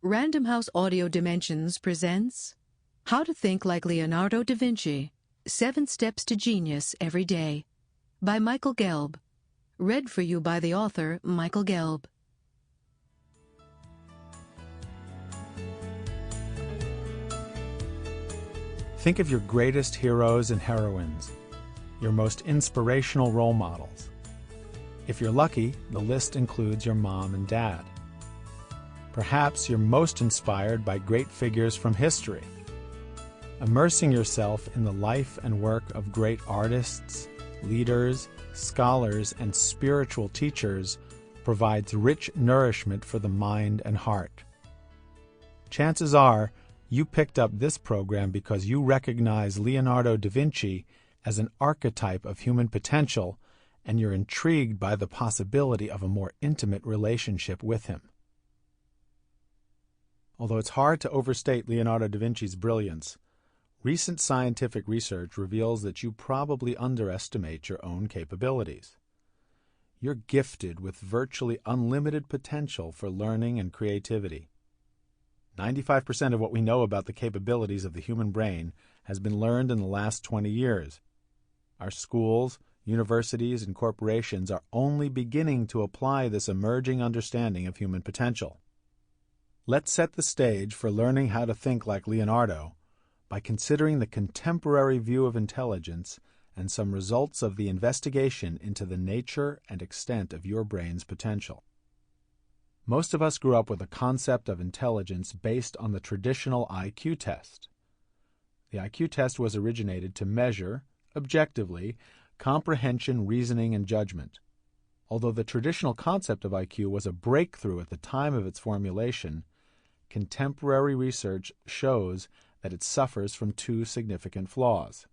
Random House Audio Dimensions presents How to Think Like Leonardo da Vinci, 7 Steps to Genius Every Day, by Michael Gelb. Read for you by the author, Michael Gelb. Think of your greatest heroes and heroines, your most inspirational role models. If you're lucky, the list includes your mom and dad. Perhaps you're most inspired by great figures from history. Immersing yourself in the life and work of great artists, leaders, scholars, and spiritual teachers provides rich nourishment for the mind and heart. Chances are you picked up this program because you recognize Leonardo da Vinci as an archetype of human potential, and you're intrigued by the possibility of a more intimate relationship with him. Although it's hard to overstate Leonardo da Vinci's brilliance, recent scientific research reveals that you probably underestimate your own capabilities. You're gifted with virtually unlimited potential for learning and creativity. 95% of what we know about the capabilities of the human brain has been learned in the last 20 years. Our schools, universities, and corporations are only beginning to apply this emerging understanding of human potential. Let's set the stage for learning how to think like Leonardo by considering the contemporary view of intelligence and some results of the investigation into the nature and extent of your brain's potential. Most of us grew up with a concept of intelligence based on the traditional IQ test. The IQ test was originated to measure, objectively, comprehension, reasoning, and judgment. Although the traditional concept of IQ was a breakthrough at the time of its formulation, contemporary research shows that it suffers from 2 significant flaws.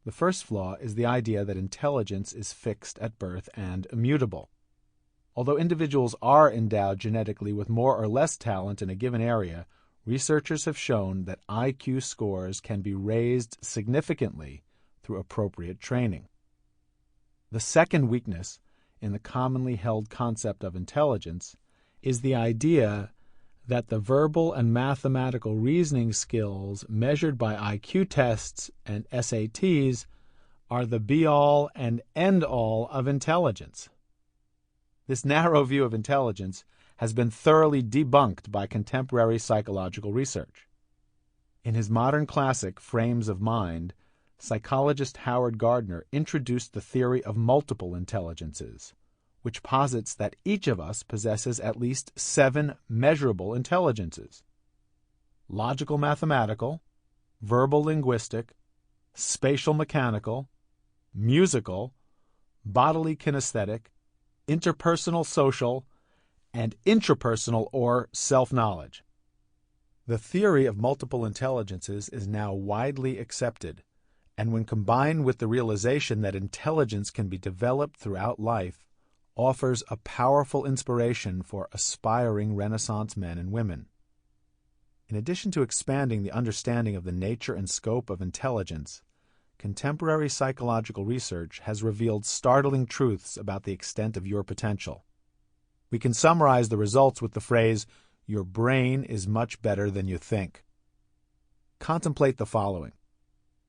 The first flaw is the idea that intelligence is fixed at birth and immutable. Although individuals are endowed genetically with more or less talent in a given area, researchers have shown that IQ scores can be raised significantly through appropriate training. The second weakness in the commonly held concept of intelligence is the idea that the verbal and mathematical reasoning skills measured by IQ tests and SATs are the be-all and end-all of intelligence. This narrow view of intelligence has been thoroughly debunked by contemporary psychological research. In his modern classic, Frames of Mind, psychologist Howard Gardner introduced the theory of multiple intelligences, which posits that each of us possesses at least 7 measurable intelligences: logical mathematical, verbal linguistic, spatial mechanical, musical, bodily kinesthetic, interpersonal social, and intrapersonal or self-knowledge. The theory of multiple intelligences is now widely accepted, and when combined with the realization that intelligence can be developed throughout life, offers a powerful inspiration for aspiring Renaissance men and women. In addition to expanding the understanding of the nature and scope of intelligence, contemporary psychological research has revealed startling truths about the extent of your potential. We can summarize the results with the phrase, "Your brain is much better than you think." Contemplate the following.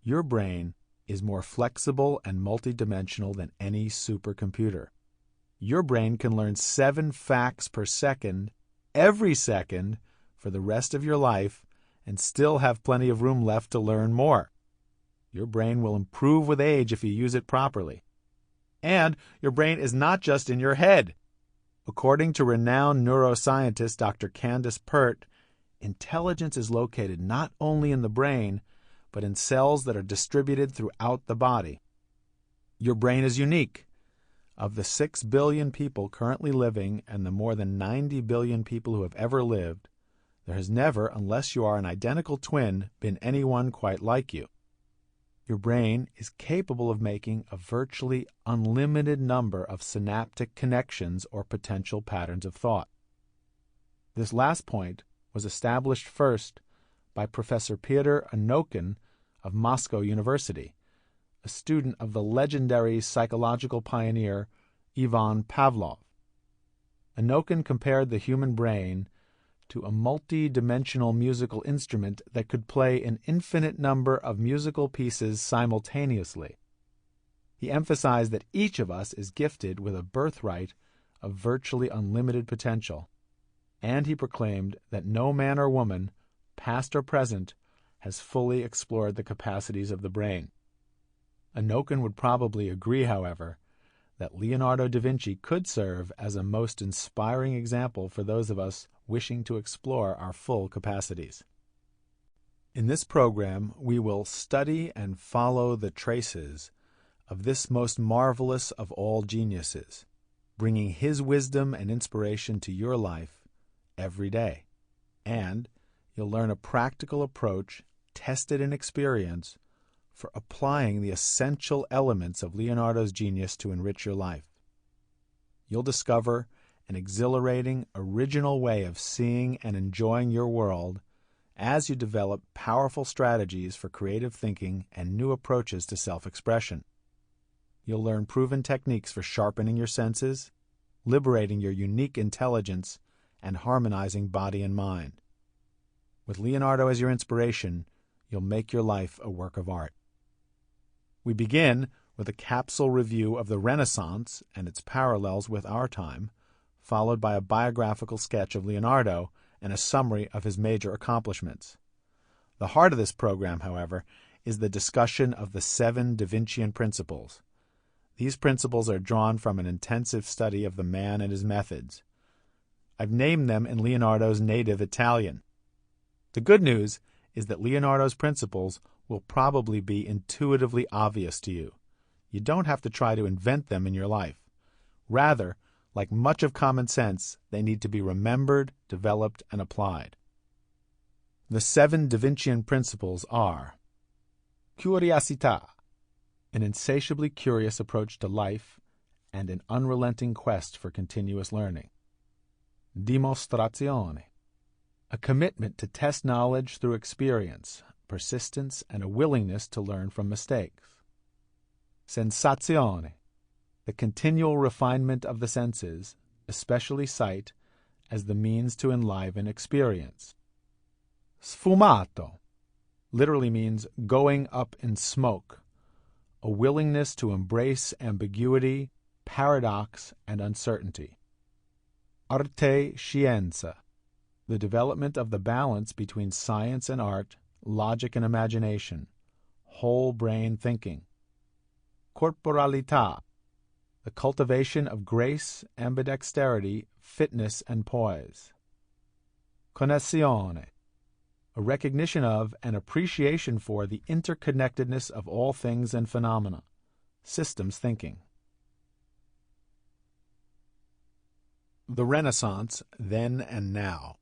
Your brain is more flexible and multidimensional than any supercomputer. Your brain can learn 7 facts per second, every second, for the rest of your life, and still have plenty of room left to learn more. Your brain will improve with age if you use it properly. And your brain is not just in your head. According to renowned neuroscientist Dr. Candace Pert, intelligence is located not only in the brain, but in cells that are distributed throughout the body. Your brain is unique. Of the 6 billion people currently living and the more than 90 billion people who have ever lived, there has never, unless you are an identical twin, been anyone quite like you. Your brain is capable of making a virtually unlimited number of synaptic connections or potential patterns of thought. This last point was established first by Professor Pyotr Anokin of Moscow University, a student of the legendary psychological pioneer Ivan Pavlov. Anokin compared the human brain to a multi-dimensional musical instrument that could play an infinite number of musical pieces simultaneously. He emphasized that each of us is gifted with a birthright of virtually unlimited potential, and he proclaimed that no man or woman, past or present, has fully explored the capacities of the brain. Anoken would probably agree, however, that Leonardo da Vinci could serve as a most inspiring example for those of us wishing to explore our full capacities. In this program, we will study and follow the traces of this most marvelous of all geniuses, bringing his wisdom and inspiration to your life every day. And you'll learn a practical approach tested in experience for applying the essential elements of Leonardo's genius to enrich your life. You'll discover an exhilarating, original way of seeing and enjoying your world as you develop powerful strategies for creative thinking and new approaches to self-expression. You'll learn proven techniques for sharpening your senses, liberating your unique intelligence, and harmonizing body and mind. With Leonardo as your inspiration, you'll make your life a work of art. We begin with a capsule review of the Renaissance and its parallels with our time, followed by a biographical sketch of Leonardo and a summary of his major accomplishments. The heart of this program, however, is the discussion of the Seven Da Vincian Principles. These principles are drawn from an intensive study of the man and his methods. I've named them in Leonardo's native Italian. The good news is that Leonardo's principles will probably be intuitively obvious to you. You don't have to try to invent them in your life. Rather, like much of common sense, they need to be remembered, developed, and applied. The Seven Da Vincian Principles are: curiosità, an insatiably curious approach to life and an unrelenting quest for continuous learning; dimostrazione, a commitment to test knowledge through experience, persistence, and a willingness to learn from mistakes; sensazione, the continual refinement of the senses, especially sight, as the means to enliven experience; sfumato, literally means going up in smoke, a willingness to embrace ambiguity, paradox, and uncertainty; arte scienza, the development of the balance between science and art, logic and imagination, whole brain thinking; corporalità, the cultivation of grace, ambidexterity, fitness, and poise; connessione, a recognition of and appreciation for the interconnectedness of all things and phenomena, systems thinking. The Renaissance, then and now.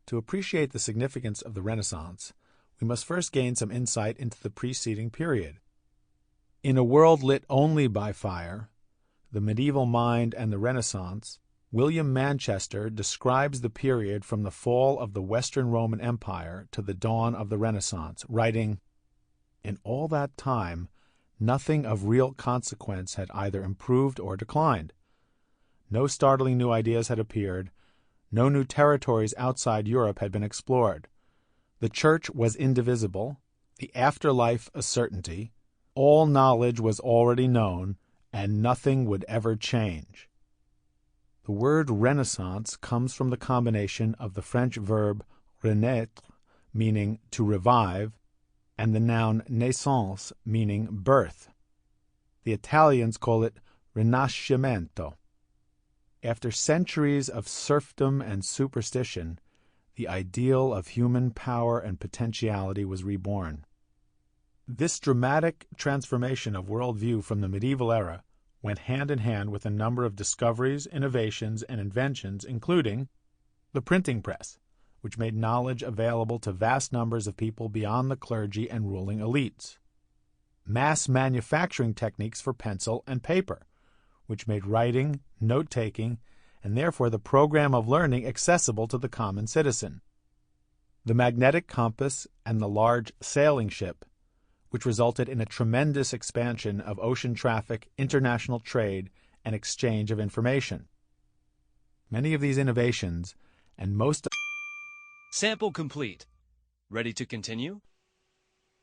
To appreciate the significance of the Renaissance, we must first gain some insight into the preceding period. In a world lit only by fire, the medieval mind and the Renaissance, William Manchester describes the period from the fall of the Western Roman Empire to the dawn of the Renaissance, writing, "In all that time, nothing of real consequence had either improved or declined. No startling new ideas had appeared. No new territories outside Europe had been explored. The Church was indivisible, the afterlife a certainty, all knowledge was already known, and nothing would ever change." The word Renaissance comes from the combination of the French verb renaître, meaning to revive, and the noun naissance, meaning birth. The Italians call it rinascimento. After centuries of serfdom and superstition, the ideal of human power and potentiality was reborn. This dramatic transformation of worldview from the medieval era went hand in hand with a number of discoveries, innovations, and inventions, including the printing press, which made knowledge available to vast numbers of people beyond the clergy and ruling elites; mass manufacturing techniques for pencil and paper, which made writing, note-taking, and therefore the program of learning accessible to the common citizen; the magnetic compass and the large sailing ship, which resulted in a tremendous expansion of ocean traffic, international trade, and exchange of information. Many of these innovations and most Sample complete. Ready to continue?